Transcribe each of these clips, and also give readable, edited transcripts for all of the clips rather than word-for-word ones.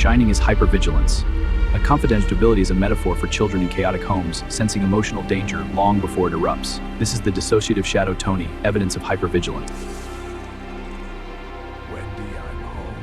Shining is hypervigilance. A confidentiality is a metaphor for children in chaotic homes, sensing emotional danger long before it erupts. This is the dissociative shadow Tony, evidence of hypervigilance. Wendy, I'm home.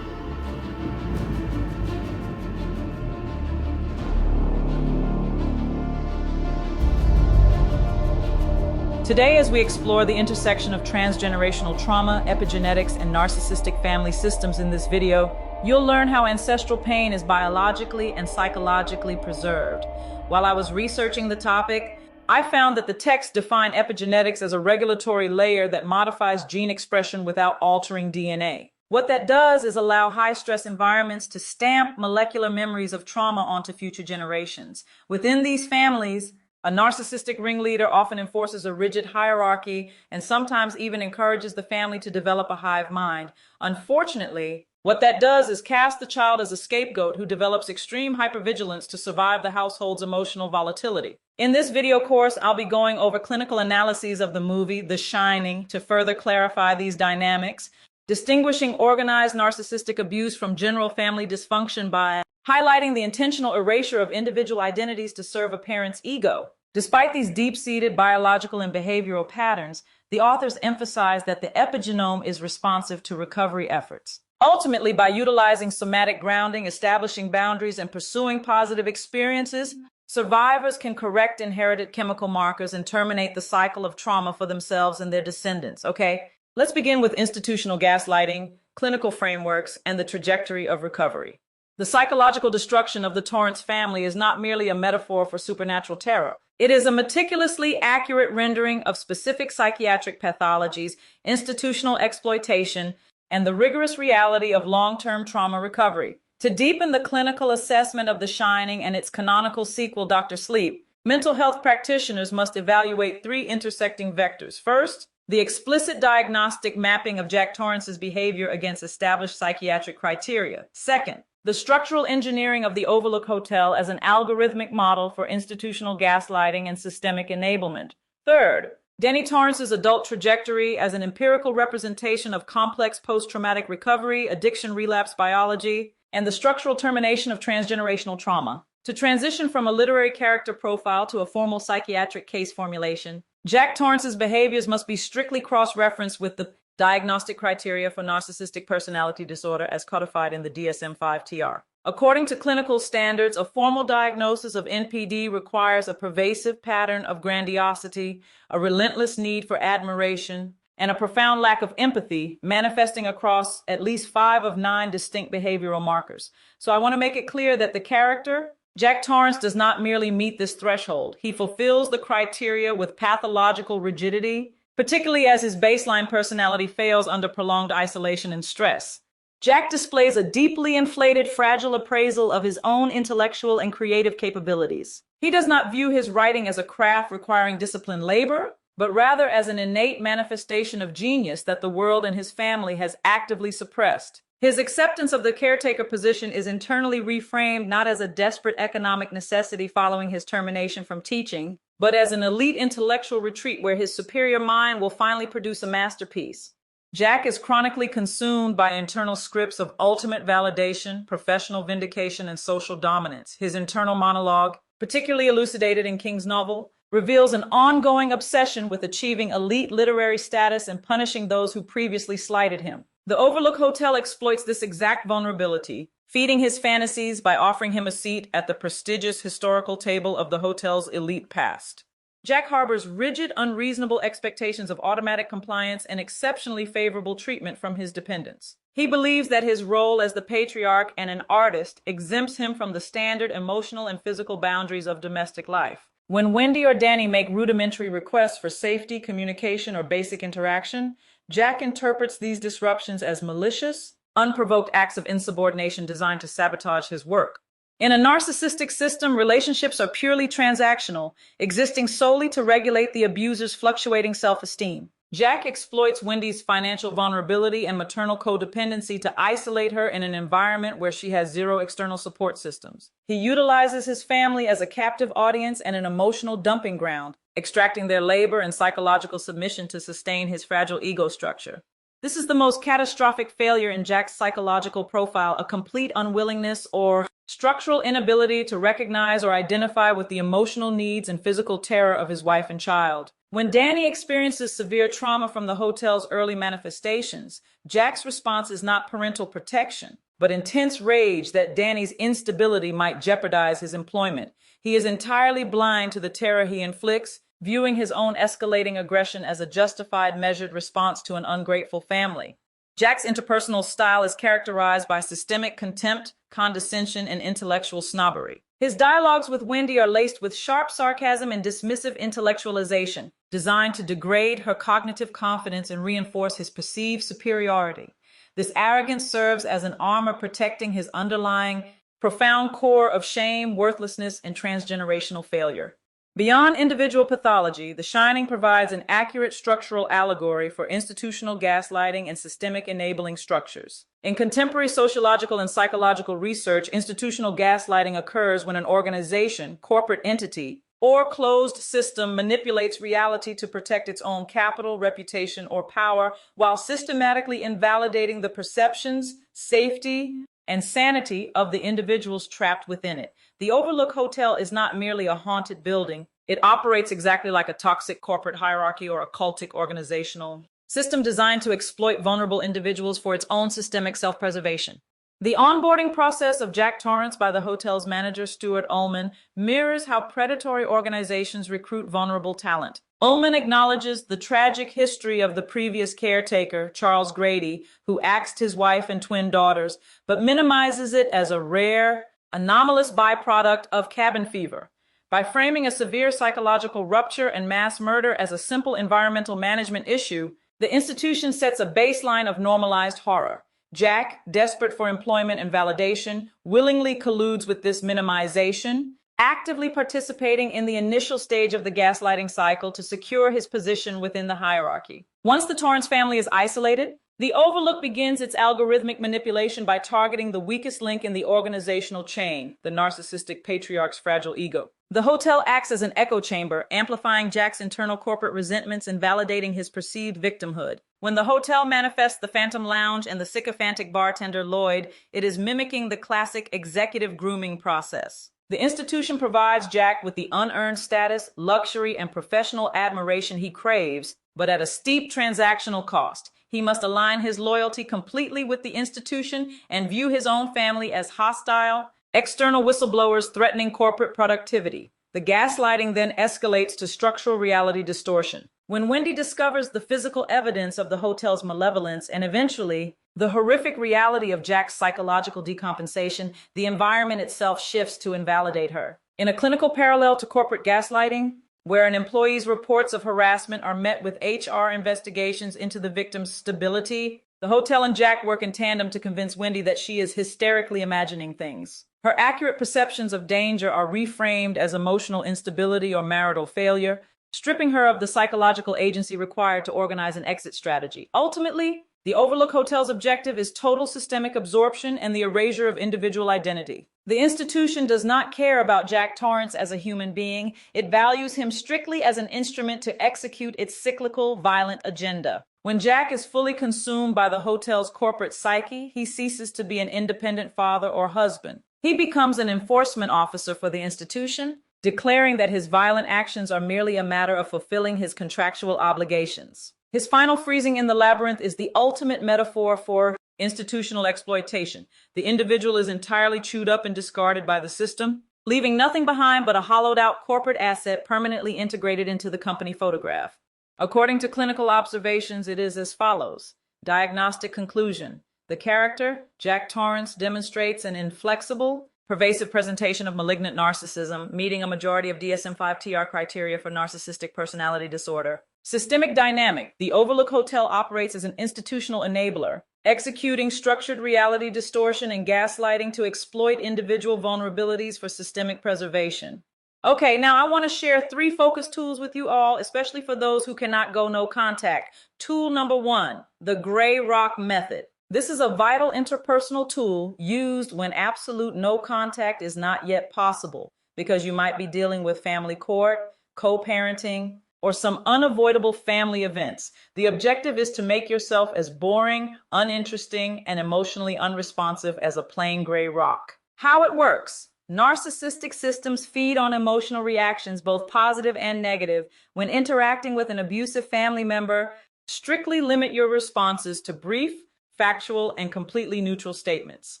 Today, as we explore the intersection of transgenerational trauma, epigenetics, and narcissistic family systems in this video, you'll learn how ancestral pain is biologically and psychologically preserved. While I was researching the topic, I found that the text defined epigenetics as a regulatory layer that modifies gene expression without altering DNA. What that does is allow high-stress environments to stamp molecular memories of trauma onto future generations. Within these families, a narcissistic ringleader often enforces a rigid hierarchy and sometimes even encourages the family to develop a hive mind. Unfortunately, what that does is cast the child as a scapegoat who develops extreme hypervigilance to survive the household's emotional volatility. In this video course, I'll be going over clinical analyses of the movie The Shining to further clarify these dynamics, distinguishing organized narcissistic abuse from general family dysfunction by highlighting the intentional erasure of individual identities to serve a parent's ego. Despite these deep-seated biological and behavioral patterns, the authors emphasize that the epigenome is responsive to recovery efforts. Ultimately, by utilizing somatic grounding, establishing boundaries, and pursuing positive experiences, survivors can correct inherited chemical markers and terminate the cycle of trauma for themselves and their descendants. Okay, let's begin with institutional gaslighting, clinical frameworks, and the trajectory of recovery. The psychological destruction of the Torrance family is not merely a metaphor for supernatural terror. It is a meticulously accurate rendering of specific psychiatric pathologies, institutional exploitation, and the rigorous reality of long-term trauma recovery. To deepen the clinical assessment of The Shining and its canonical sequel, Dr. Sleep, mental health practitioners must evaluate three intersecting vectors. First, the explicit diagnostic mapping of Jack Torrance's behavior against established psychiatric criteria. Second, the structural engineering of the Overlook Hotel as an algorithmic model for institutional gaslighting and systemic enablement. Third, Danny Torrance's adult trajectory as an empirical representation of complex post-traumatic recovery, addiction relapse biology, and the structural termination of transgenerational trauma. To transition from a literary character profile to a formal psychiatric case formulation, Jack Torrance's behaviors must be strictly cross-referenced with the diagnostic criteria for narcissistic personality disorder as codified in the DSM-5-TR. According to clinical standards, a formal diagnosis of NPD requires a pervasive pattern of grandiosity, a relentless need for admiration, and a profound lack of empathy, manifesting across at least 5 of 9 distinct behavioral markers. So I want to make it clear that the character, Jack Torrance, does not merely meet this threshold. He fulfills the criteria with pathological rigidity, particularly as his baseline personality fails under prolonged isolation and stress. Jack displays a deeply inflated, fragile appraisal of his own intellectual and creative capabilities. He does not view his writing as a craft requiring disciplined labor, but rather as an innate manifestation of genius that the world and his family has actively suppressed. His acceptance of the caretaker position is internally reframed not as a desperate economic necessity following his termination from teaching, but as an elite intellectual retreat where his superior mind will finally produce a masterpiece. Jack is chronically consumed by internal scripts of ultimate validation, professional vindication, and social dominance. His internal monologue, particularly elucidated in King's novel, reveals an ongoing obsession with achieving elite literary status and punishing those who previously slighted him. The Overlook Hotel exploits this exact vulnerability, feeding his fantasies by offering him a seat at the prestigious historical table of the hotel's elite past. Jack harbors rigid, unreasonable expectations of automatic compliance and exceptionally favorable treatment from his dependents. He believes that his role as the patriarch and an artist exempts him from the standard emotional and physical boundaries of domestic life. When Wendy or Danny make rudimentary requests for safety, communication, or basic interaction, Jack interprets these disruptions as malicious, unprovoked acts of insubordination designed to sabotage his work. In a narcissistic system, relationships are purely transactional, existing solely to regulate the abuser's fluctuating self-esteem. Jack exploits Wendy's financial vulnerability and maternal codependency to isolate her in an environment where she has zero external support systems. He utilizes his family as a captive audience and an emotional dumping ground, extracting their labor and psychological submission to sustain his fragile ego structure. This is the most catastrophic failure in Jack's psychological profile, a complete unwillingness or structural inability to recognize or identify with the emotional needs and physical terror of his wife and child. When Danny experiences severe trauma from the hotel's early manifestations, Jack's response is not parental protection, but intense rage that Danny's instability might jeopardize his employment. He is entirely blind to the terror he inflicts, viewing his own escalating aggression as a justified, measured response to an ungrateful family. Jack's interpersonal style is characterized by systemic contempt, condescension, and intellectual snobbery. His dialogues with Wendy are laced with sharp sarcasm and dismissive intellectualization, designed to degrade her cognitive confidence and reinforce his perceived superiority. This arrogance serves as an armor protecting his underlying, profound core of shame, worthlessness, and transgenerational failure. Beyond individual pathology, The Shining provides an accurate structural allegory for institutional gaslighting and systemic enabling structures. In contemporary sociological and psychological research, institutional gaslighting occurs when an organization, corporate entity, or closed system manipulates reality to protect its own capital, reputation, or power, while systematically invalidating the perceptions, safety, and sanity of the individuals trapped within it. The Overlook Hotel is not merely a haunted building. It operates exactly like a toxic corporate hierarchy or a cultic organizational system designed to exploit vulnerable individuals for its own systemic self-preservation. The onboarding process of Jack Torrance by the hotel's manager, Stuart Ullman, mirrors how predatory organizations recruit vulnerable talent. Ullman acknowledges the tragic history of the previous caretaker, Charles Grady, who axed his wife and twin daughters, but minimizes it as a rare, anomalous byproduct of cabin fever. By framing a severe psychological rupture and mass murder as a simple environmental management issue, the institution sets a baseline of normalized horror. Jack, desperate for employment and validation, willingly colludes with this minimization, actively participating in the initial stage of the gaslighting cycle to secure his position within the hierarchy. Once the Torrance family is isolated, the Overlook begins its algorithmic manipulation by targeting the weakest link in the organizational chain, the narcissistic patriarch's fragile ego. The hotel acts as an echo chamber, amplifying Jack's internal corporate resentments and validating his perceived victimhood. When the hotel manifests the Phantom Lounge and the sycophantic bartender Lloyd, it is mimicking the classic executive grooming process. The institution provides Jack with the unearned status, luxury, and professional admiration he craves, but at a steep transactional cost. He must align his loyalty completely with the institution and view his own family as hostile, external whistleblowers threatening corporate productivity. The gaslighting then escalates to structural reality distortion. When Wendy discovers the physical evidence of the hotel's malevolence and eventually the horrific reality of Jack's psychological decompensation, the environment itself shifts to invalidate her. In a clinical parallel to corporate gaslighting, where an employee's reports of harassment are met with HR investigations into the victim's stability, the hotel and Jack work in tandem to convince Wendy that she is hysterically imagining things. Her accurate perceptions of danger are reframed as emotional instability or marital failure, stripping her of the psychological agency required to organize an exit strategy. Ultimately, the Overlook Hotel's objective is total systemic absorption and the erasure of individual identity. The institution does not care about Jack Torrance as a human being. It values him strictly as an instrument to execute its cyclical, violent agenda. When Jack is fully consumed by the hotel's corporate psyche, he ceases to be an independent father or husband. He becomes an enforcement officer for the institution, declaring that his violent actions are merely a matter of fulfilling his contractual obligations. His final freezing in the labyrinth is the ultimate metaphor for institutional exploitation. The individual is entirely chewed up and discarded by the system, leaving nothing behind but a hollowed-out corporate asset permanently integrated into the company photograph. According to clinical observations, it is as follows. Diagnostic conclusion. The character, Jack Torrance, demonstrates an inflexible, pervasive presentation of malignant narcissism, meeting a majority of DSM-5-TR criteria for narcissistic personality disorder. Systemic dynamic. The Overlook Hotel operates as an institutional enabler, executing structured reality distortion and gaslighting to exploit individual vulnerabilities for systemic preservation. Okay, now I want to share 3 focus tools with you all, especially for those who cannot go no contact. Tool number 1, the gray rock method. This is a vital interpersonal tool used when absolute no contact is not yet possible, because you might be dealing with family court, co-parenting, or some unavoidable family events. The objective is to make yourself as boring, uninteresting, and emotionally unresponsive as a plain gray rock. How it works. Narcissistic systems feed on emotional reactions, both positive and negative. When interacting with an abusive family member, strictly limit your responses to brief, factual, and completely neutral statements.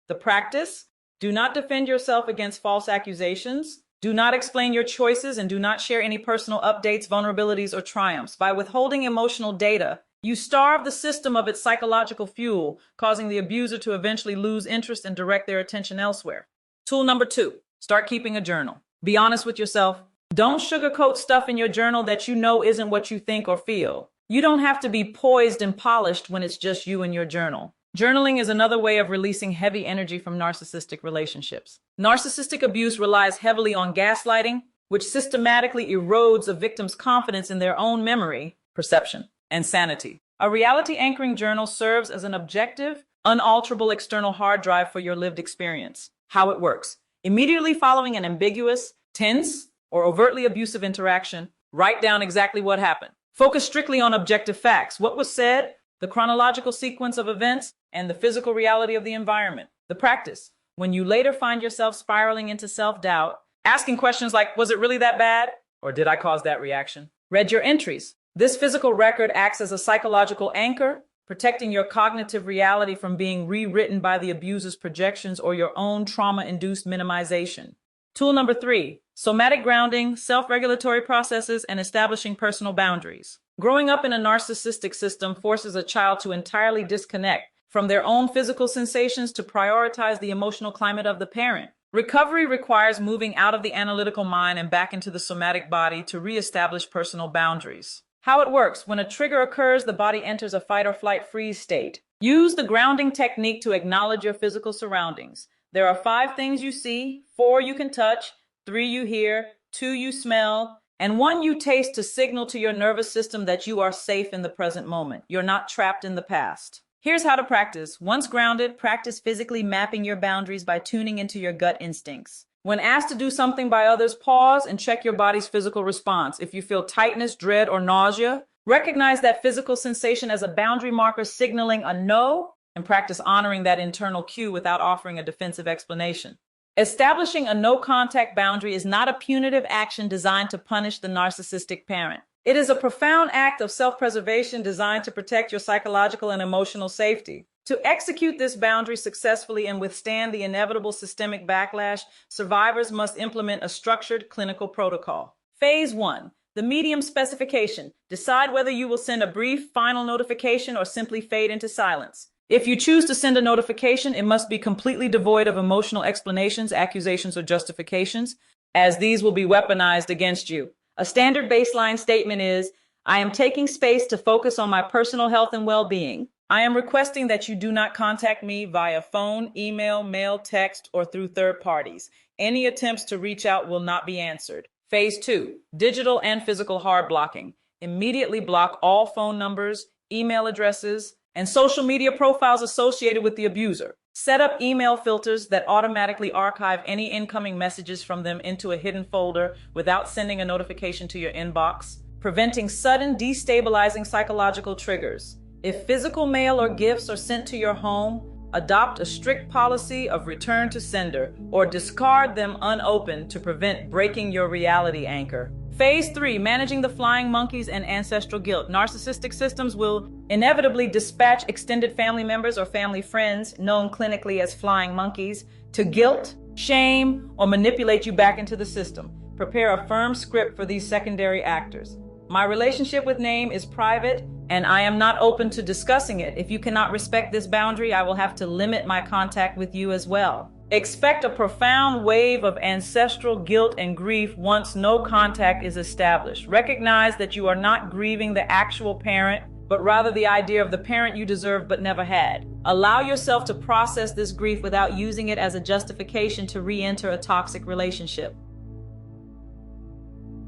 The practice: do not defend yourself against false accusations. Do not explain your choices, and do not share any personal updates, vulnerabilities, or triumphs. By withholding emotional data, you starve the system of its psychological fuel, causing the abuser to eventually lose interest and direct their attention elsewhere. Tool number 2, start keeping a journal. Be honest with yourself. Don't sugarcoat stuff in your journal that you know isn't what you think or feel. You don't have to be poised and polished when it's just you and your journal. Journaling is another way of releasing heavy energy from narcissistic relationships. Narcissistic abuse relies heavily on gaslighting, which systematically erodes a victim's confidence in their own memory, perception, and sanity. A reality anchoring journal serves as an objective, unalterable external hard drive for your lived experience. How it works. Immediately following an ambiguous, tense, or overtly abusive interaction, write down exactly what happened. Focus strictly on objective facts. What was said, the chronological sequence of events, and the physical reality of the environment. The practice: when you later find yourself spiraling into self-doubt, asking questions like, was it really that bad? Or did I cause that reaction? Read your entries. This physical record acts as a psychological anchor, protecting your cognitive reality from being rewritten by the abuser's projections or your own trauma-induced minimization. Tool number 3, somatic grounding, self-regulatory processes, and establishing personal boundaries. Growing up in a narcissistic system forces a child to entirely disconnect from their own physical sensations to prioritize the emotional climate of the parent. Recovery requires moving out of the analytical mind and back into the somatic body to reestablish personal boundaries. How it works: when a trigger occurs, the body enters a fight or flight freeze state. Use the grounding technique to acknowledge your physical surroundings. There are 5 things you see, 4 you can touch, 3 you hear, 2 you smell, and 1 you taste to signal to your nervous system that you are safe in the present moment. You're not trapped in the past. Here's how to practice. Once grounded, practice physically mapping your boundaries by tuning into your gut instincts. When asked to do something by others, pause and check your body's physical response. If you feel tightness, dread, or nausea, recognize that physical sensation as a boundary marker signaling a no, and practice honoring that internal cue without offering a defensive explanation. Establishing a no-contact boundary is not a punitive action designed to punish the narcissistic parent. It is a profound act of self-preservation designed to protect your psychological and emotional safety. To execute this boundary successfully and withstand the inevitable systemic backlash, survivors must implement a structured clinical protocol. Phase 1. The medium specification. Decide whether you will send a brief, final notification or simply fade into silence. If you choose to send a notification, it must be completely devoid of emotional explanations, accusations, or justifications, as these will be weaponized against you. A standard baseline statement is, I am taking space to focus on my personal health and well-being. I am requesting that you do not contact me via phone, email, mail, text, or through third parties. Any attempts to reach out will not be answered. Phase 2, digital and physical hard blocking. Immediately block all phone numbers, email addresses, and social media profiles associated with the abuser. Set up email filters that automatically archive any incoming messages from them into a hidden folder without sending a notification to your inbox, preventing sudden destabilizing psychological triggers. If physical mail or gifts are sent to your home, adopt a strict policy of return to sender or discard them unopened to prevent breaking your reality anchor. Phase 3, managing the flying monkeys and ancestral guilt. Narcissistic systems will inevitably dispatch extended family members or family friends, known clinically as flying monkeys, to guilt, shame, or manipulate you back into the system. Prepare a firm script for these secondary actors. My relationship with name is private, and I am not open to discussing it. If you cannot respect this boundary, I will have to limit my contact with you as well. Expect a profound wave of ancestral guilt and grief once no contact is established. Recognize that you are not grieving the actual parent, but rather the idea of the parent you deserved but never had. Allow yourself to process this grief without using it as a justification to re-enter a toxic relationship.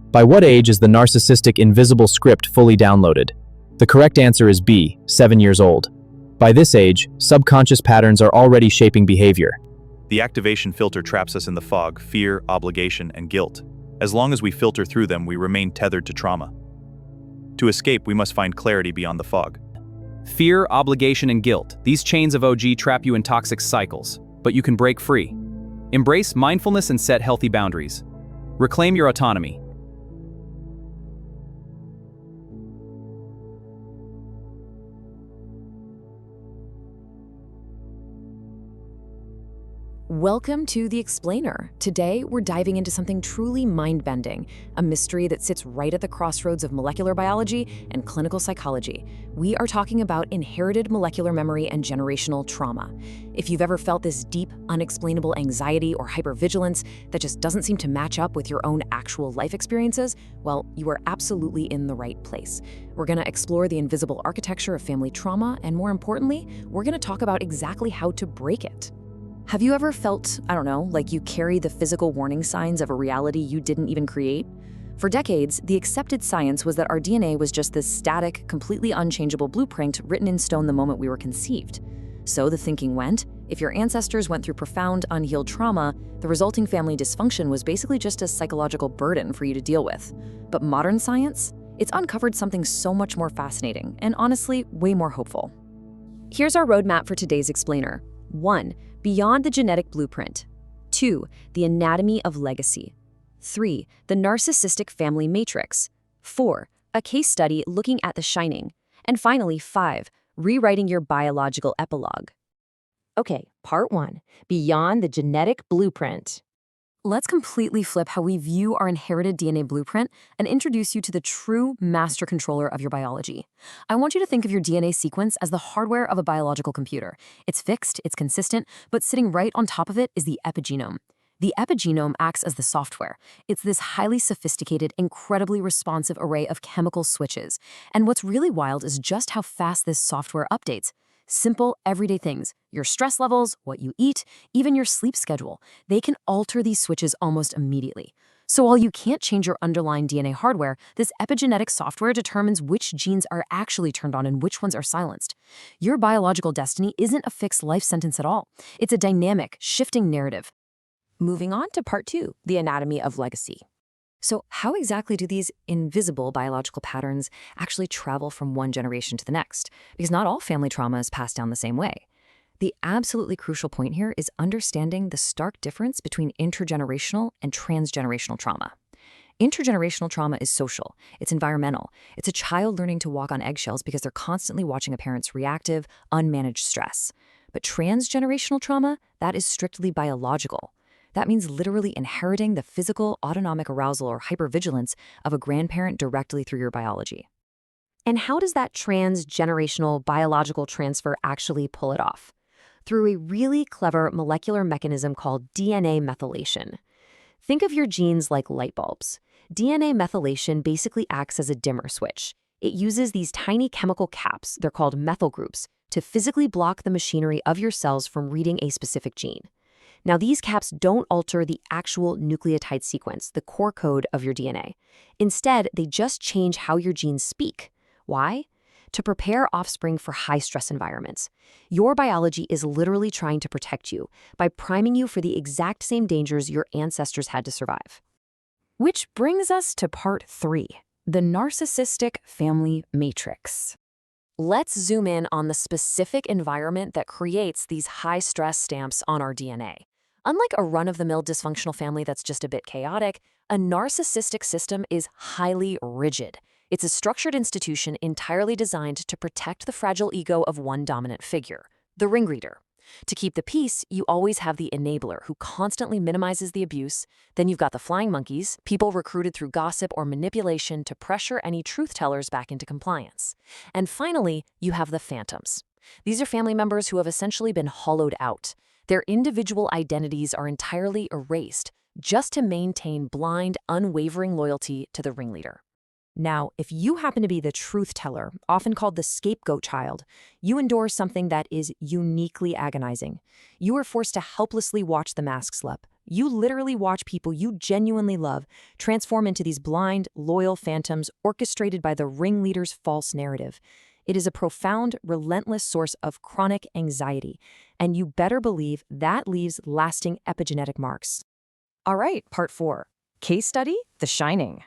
By what age is the narcissistic invisible script fully downloaded? The correct answer is B, 7 years old. By this age, subconscious patterns are already shaping behavior. The activation filter traps us in the fog, fear, obligation, and guilt. As long as we filter through them, we remain tethered to trauma. To escape, we must find clarity beyond the fog. Fear, obligation, and guilt. These chains of OG trap you in toxic cycles, but you can break free. Embrace mindfulness and set healthy boundaries. Reclaim your autonomy. Welcome to The Explainer. Today, we're diving into something truly mind-bending, a mystery that sits right at the crossroads of molecular biology and clinical psychology. We are talking about inherited molecular memory and generational trauma. If you've ever felt this deep, unexplainable anxiety or hypervigilance that just doesn't seem to match up with your own actual life experiences, well, you are absolutely in the right place. We're going to explore the invisible architecture of family trauma, and more importantly, we're going to talk about exactly how to break it. Have you ever felt, like you carry the physical warning signs of a reality you didn't even create? For decades, the accepted science was that our DNA was just this static, completely unchangeable blueprint written in stone the moment we were conceived. So the thinking went, if your ancestors went through profound, unhealed trauma, the resulting family dysfunction was basically just a psychological burden for you to deal with. But modern science? It's uncovered something so much more fascinating, and honestly, way more hopeful. Here's our roadmap for today's explainer. 1. Beyond the genetic blueprint. 2. The anatomy of legacy. 3. The narcissistic family matrix. 4. A case study looking at The Shining. And finally, 5. Rewriting your biological epilogue. Okay, part 1. Beyond the genetic blueprint. Let's completely flip how we view our inherited DNA blueprint and introduce you to the true master controller of your biology. I want you to think of your DNA sequence as the hardware of a biological computer. It's fixed, it's consistent, but sitting right on top of it is the epigenome. The epigenome acts as the software. It's this highly sophisticated, incredibly responsive array of chemical switches. And what's really wild is just how fast this software updates. Simple, everyday things, your stress levels, what you eat, even your sleep schedule, they can alter these switches almost immediately. So while you can't change your underlying DNA hardware, this epigenetic software determines which genes are actually turned on and which ones are silenced. Your biological destiny isn't a fixed life sentence at all. It's a dynamic, shifting narrative. Moving on to part 2, the anatomy of legacy. So how exactly do these invisible biological patterns actually travel from one generation to the next? Because not all family trauma is passed down the same way. The absolutely crucial point here is understanding the stark difference between intergenerational and transgenerational trauma. Intergenerational trauma is social, it's environmental. It's a child learning to walk on eggshells because they're constantly watching a parent's reactive, unmanaged stress. But transgenerational trauma, that is strictly biological. That means literally inheriting the physical autonomic arousal or hypervigilance of a grandparent directly through your biology. And how does that transgenerational biological transfer actually pull it off? Through a really clever molecular mechanism called DNA methylation. Think of your genes like light bulbs. DNA methylation basically acts as a dimmer switch. It uses these tiny chemical caps, they're called methyl groups, to physically block the machinery of your cells from reading a specific gene. Now, these caps don't alter the actual nucleotide sequence, the core code of your DNA. Instead, they just change how your genes speak. Why? To prepare offspring for high-stress environments. Your biology is literally trying to protect you by priming you for the exact same dangers your ancestors had to survive. Which brings us to part 3, the narcissistic family matrix. Let's zoom in on the specific environment that creates these high-stress stamps on our DNA. Unlike a run-of-the-mill dysfunctional family that's just a bit chaotic, a narcissistic system is highly rigid. It's a structured institution entirely designed to protect the fragile ego of one dominant figure, the ringleader. To keep the peace, you always have the enabler who constantly minimizes the abuse. Then you've got the flying monkeys, people recruited through gossip or manipulation to pressure any truth-tellers back into compliance. And finally, you have the phantoms. These are family members who have essentially been hollowed out. Their individual identities are entirely erased just to maintain blind, unwavering loyalty to the ringleader. Now, if you happen to be the truth teller, often called the scapegoat child, you endure something that is uniquely agonizing. You are forced to helplessly watch the mask slip. You literally watch people you genuinely love transform into these blind, loyal phantoms orchestrated by the ringleader's false narrative. It is a profound, relentless source of chronic anxiety, and you better believe that leaves lasting epigenetic marks. All right, part 4. Case study, The Shining.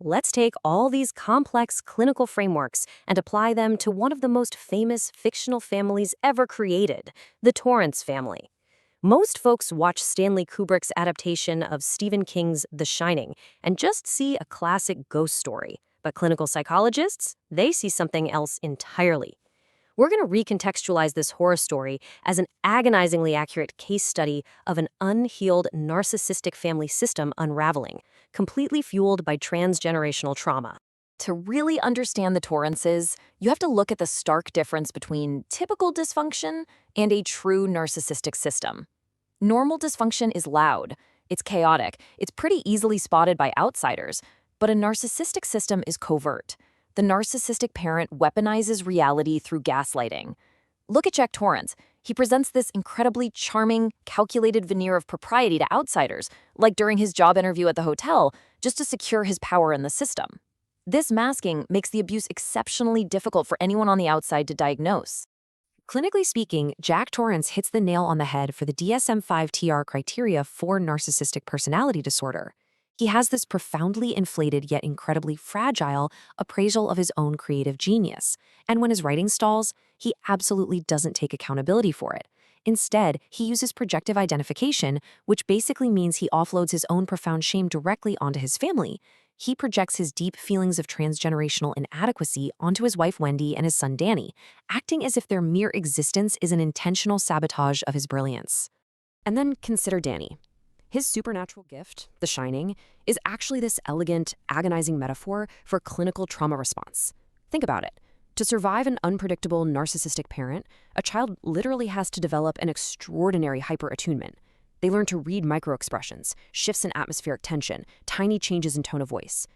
Let's take all these complex clinical frameworks and apply them to one of the most famous fictional families ever created, the Torrance family. Most folks watch Stanley Kubrick's adaptation of Stephen King's The Shining and just see a classic ghost story. But clinical psychologists, they see something else entirely. We're going to recontextualize this horror story as an agonizingly accurate case study of an unhealed narcissistic family system unraveling, completely fueled by transgenerational trauma. To really understand the Torrances, you have to look at the stark difference between typical dysfunction and a true narcissistic system. Normal dysfunction is loud, it's chaotic, it's pretty easily spotted by outsiders, but a narcissistic system is covert. The narcissistic parent weaponizes reality through gaslighting. Look at Jack Torrance. He presents this incredibly charming, calculated veneer of propriety to outsiders, like during his job interview at the hotel, just to secure his power in the system. This masking makes the abuse exceptionally difficult for anyone on the outside to diagnose. Clinically speaking, Jack Torrance hits the nail on the head for the DSM-5-TR criteria for narcissistic personality disorder. He has this profoundly inflated yet incredibly fragile appraisal of his own creative genius. And when his writing stalls, he absolutely doesn't take accountability for it. Instead, he uses projective identification, which basically means he offloads his own profound shame directly onto his family. He projects his deep feelings of transgenerational inadequacy onto his wife Wendy and his son Danny, acting as if their mere existence is an intentional sabotage of his brilliance. And then consider Danny. His supernatural gift, The Shining, is actually this elegant, agonizing metaphor for clinical trauma response. Think about it. To survive an unpredictable narcissistic parent, a child literally has to develop an extraordinary hyper-attunement. They learn to read microexpressions, shifts in atmospheric tension, tiny changes in tone of voice.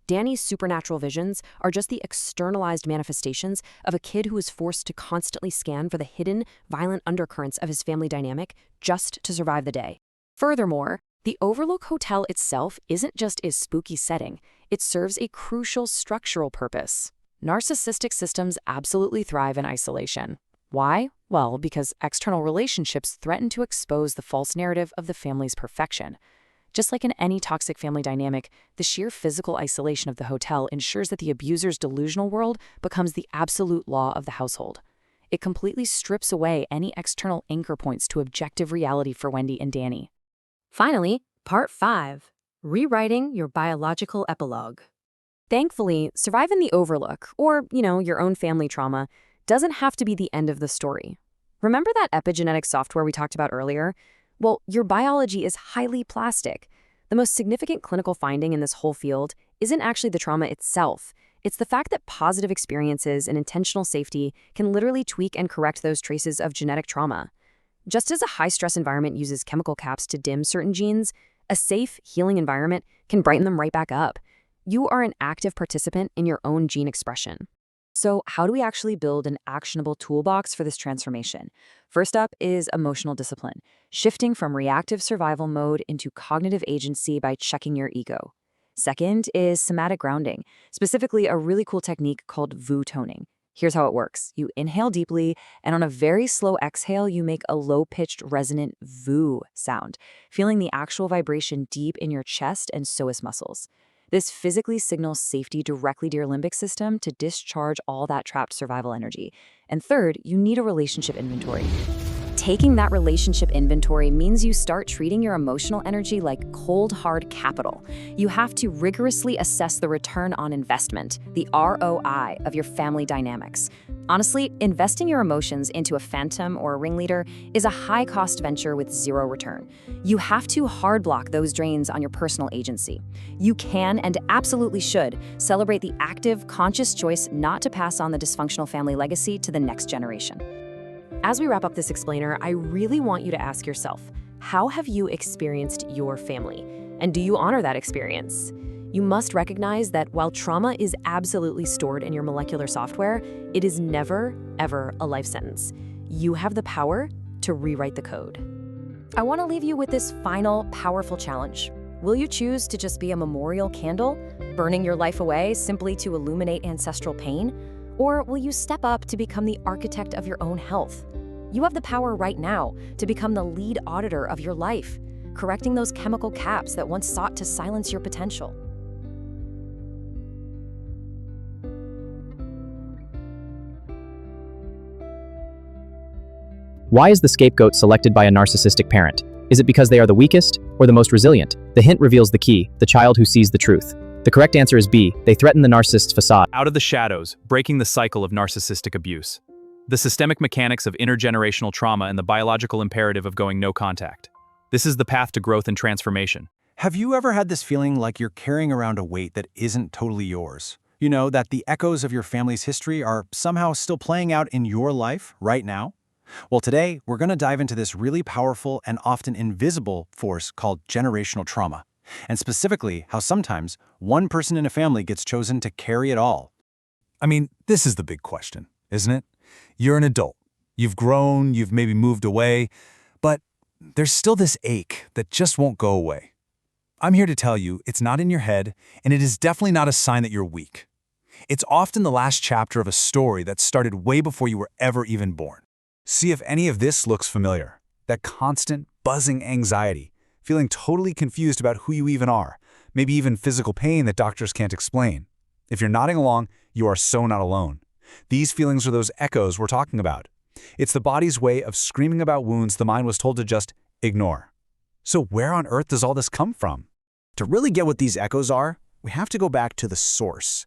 Danny's supernatural visions are just the externalized manifestations of a kid who is forced to constantly scan for the hidden, violent undercurrents of his family dynamic just to survive the day. Furthermore, the Overlook Hotel itself isn't just a spooky setting, it serves a crucial structural purpose. Narcissistic systems absolutely thrive in isolation. Why? Well, because external relationships threaten to expose the false narrative of the family's perfection. Just like in any toxic family dynamic, the sheer physical isolation of the hotel ensures that the abuser's delusional world becomes the absolute law of the household. It completely strips away any external anchor points to objective reality for Wendy and Danny. Finally, Part 5. Rewriting your biological epilogue. Thankfully, surviving the Overlook, or, your own family trauma, doesn't have to be the end of the story. Remember that epigenetic software we talked about earlier? Well, your biology is highly plastic. The most significant clinical finding in this whole field isn't actually the trauma itself. It's the fact that positive experiences and intentional safety can literally tweak and correct those traces of genetic trauma. Just as a high-stress environment uses chemical caps to dim certain genes, a safe, healing environment can brighten them right back up. You are an active participant in your own gene expression. So how do we actually build an actionable toolbox for this transformation? First up is emotional discipline, shifting from reactive survival mode into cognitive agency by checking your ego. Second is somatic grounding, specifically a really cool technique called VU toning. Here's how it works. You inhale deeply, and on a very slow exhale, you make a low-pitched, resonant VU sound, feeling the actual vibration deep in your chest and psoas muscles. This physically signals safety directly to your limbic system to discharge all that trapped survival energy. And third, you need a relationship inventory. Taking that relationship inventory means you start treating your emotional energy like cold, hard capital. You have to rigorously assess the return on investment, the ROI of your family dynamics. Honestly, investing your emotions into a phantom or a ringleader is a high-cost venture with zero return. You have to hard block those drains on your personal agency. You can and absolutely should celebrate the active, conscious choice not to pass on the dysfunctional family legacy to the next generation. As we wrap up this explainer, I really want you to ask yourself, how have you experienced your family? And do you honor that experience? You must recognize that while trauma is absolutely stored in your molecular software, it is never, ever a life sentence. You have the power to rewrite the code. I want to leave you with this final, powerful challenge. Will you choose to just be a memorial candle, burning your life away simply to illuminate ancestral pain? Or will you step up to become the architect of your own health? You have the power right now to become the lead auditor of your life. correcting those chemical caps that once sought to silence your potential. Why is the scapegoat selected by a narcissistic parent? Is it because they are the weakest or the most resilient? The hint reveals the key, the child who sees the truth. The correct answer is B. They threaten the narcissist's facade. Out of the shadows, breaking the cycle of narcissistic abuse. The systemic mechanics of intergenerational trauma and the biological imperative of going no contact. This is the path to growth and transformation. Have you ever had this feeling like you're carrying around a weight that isn't totally yours? You know, that the echoes of your family's history are somehow still playing out in your life right now? Well, today, we're going to dive into this really powerful and often invisible force called generational trauma, and specifically how sometimes one person in a family gets chosen to carry it all. I mean, this is the big question, isn't it? You're an adult. You've grown, you've maybe moved away, but there's still this ache that just won't go away. I'm here to tell you it's not in your head, and it is definitely not a sign that you're weak. It's often the last chapter of a story that started way before you were ever even born. See if any of this looks familiar. That constant, buzzing anxiety, feeling totally confused about who you even are, maybe even physical pain that doctors can't explain. If you're nodding along, you are so not alone. These feelings are those echoes we're talking about. It's the body's way of screaming about wounds the mind was told to just ignore. So where on earth does all this come from? To really get what these echoes are, we have to go back to the source.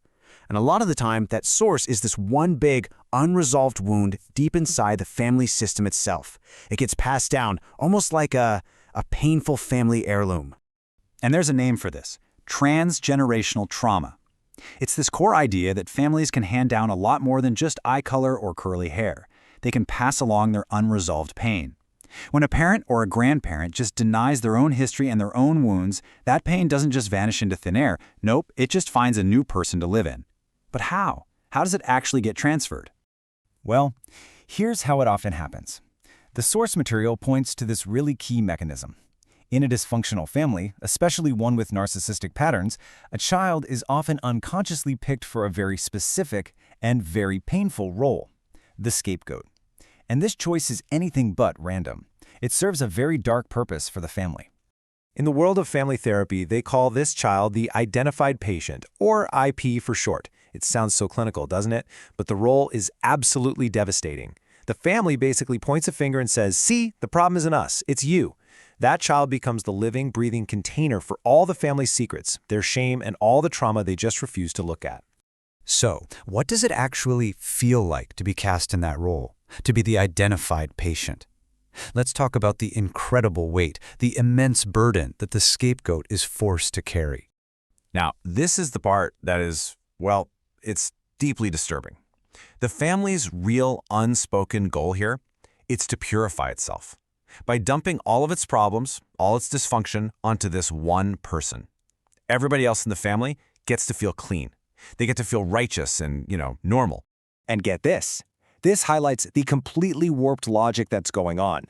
And a lot of the time, that source is this one big, unresolved wound deep inside the family system itself. It gets passed down, almost like a painful family heirloom. And there's a name for this: transgenerational trauma. It's this core idea that families can hand down a lot more than just eye color or curly hair. They can pass along their unresolved pain. When a parent or a grandparent just denies their own history and their own wounds, that pain doesn't just vanish into thin air. Nope, it just finds a new person to live in. But how? How does it actually get transferred? Well, here's how it often happens. The source material points to this really key mechanism. In a dysfunctional family, especially one with narcissistic patterns, a child is often unconsciously picked for a very specific and very painful role: the scapegoat. And this choice is anything but random. It serves a very dark purpose for the family. In the world of family therapy, they call this child the identified patient, or IP for short. It sounds so clinical, doesn't it? But the role is absolutely devastating. The family basically points a finger and says, "See, the problem isn't us, it's you." That child becomes the living, breathing container for all the family's secrets, their shame, and all the trauma they just refuse to look at. So, what does it actually feel like to be cast in that role, to be the identified patient? Let's talk about the incredible weight, the immense burden that the scapegoat is forced to carry. Now, this is the part that is, well, it's deeply disturbing. The family's real unspoken goal here, it's to purify itself by dumping all of its problems, all its dysfunction onto this one person. Everybody else in the family gets to feel clean. They get to feel righteous and, normal. And get this. This highlights the completely warped logic that's going on.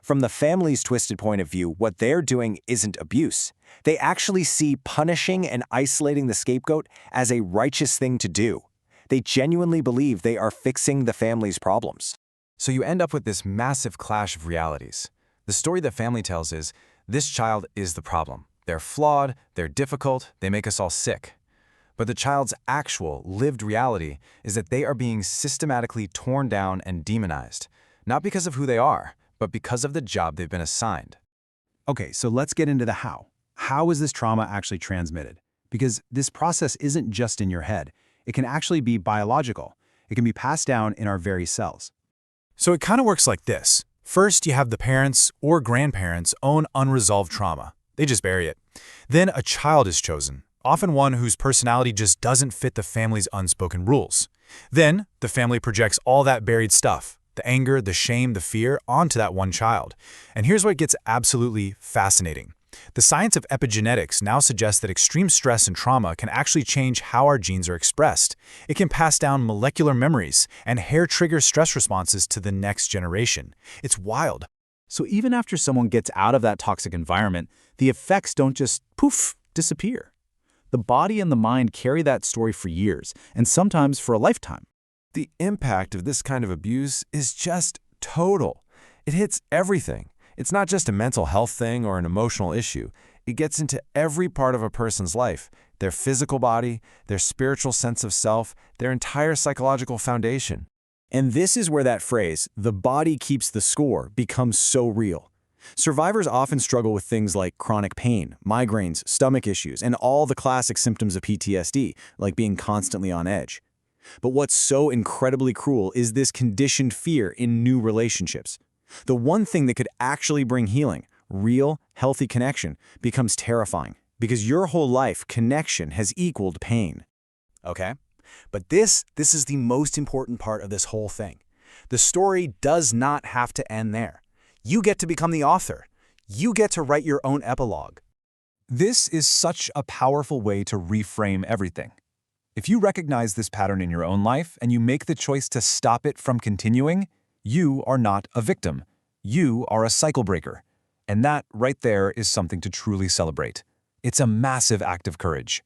From the family's twisted point of view, what they're doing isn't abuse. They actually see punishing and isolating the scapegoat as a righteous thing to do. They genuinely believe they are fixing the family's problems. So you end up with this massive clash of realities. The story the family tells is, this child is the problem. They're flawed, they're difficult, they make us all sick. But the child's actual, lived reality is that they are being systematically torn down and demonized, not because of who they are, but because of the job they've been assigned. Okay, so let's get into the how. How is this trauma actually transmitted? Because this process isn't just in your head. It can actually be biological. It can be passed down in our very cells. So it kind of works like this. First, you have the parents' or grandparents' own unresolved trauma. They just bury it. Then a child is chosen, often one whose personality just doesn't fit the family's unspoken rules. Then, the family projects all that buried stuff, the anger, the shame, the fear, onto that one child. And here's where it gets absolutely fascinating. The science of epigenetics now suggests that extreme stress and trauma can actually change how our genes are expressed. It can pass down molecular memories and hair-trigger stress responses to the next generation. It's wild. So even after someone gets out of that toxic environment, the effects don't just poof, disappear. The body and the mind carry that story for years, and sometimes for a lifetime. The impact of this kind of abuse is just total. It hits everything. It's not just a mental health thing or an emotional issue. It gets into every part of a person's life, their physical body, their spiritual sense of self, their entire psychological foundation. And this is where that phrase, "the body keeps the score," becomes so real. Survivors often struggle with things like chronic pain, migraines, stomach issues, and all the classic symptoms of PTSD, like being constantly on edge. But what's so incredibly cruel is this conditioned fear in new relationships. The one thing that could actually bring healing, real, healthy connection, becomes terrifying, because your whole life, connection has equaled pain. Okay? But this is the most important part of this whole thing. The story does not have to end there. You get to become the author. You get to write your own epilogue. This is such a powerful way to reframe everything. If you recognize this pattern in your own life and you make the choice to stop it from continuing, you are not a victim. You are a cycle breaker. And that right there is something to truly celebrate. It's a massive act of courage.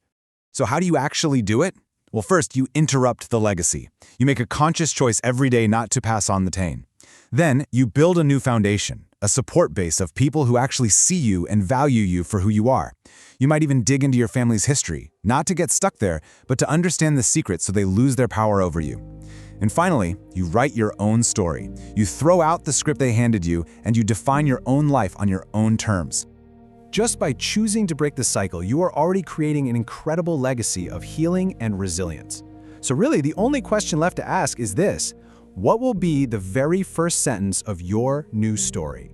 So how do you actually do it? Well, first, you interrupt the legacy. You make a conscious choice every day not to pass on the pain. Then, you build a new foundation, a support base of people who actually see you and value you for who you are. You might even dig into your family's history, not to get stuck there, but to understand the secrets so they lose their power over you. And finally, you write your own story. You throw out the script they handed you, and you define your own life on your own terms. Just by choosing to break the cycle, you are already creating an incredible legacy of healing and resilience. So really, the only question left to ask is this: what will be the very first sentence of your new story?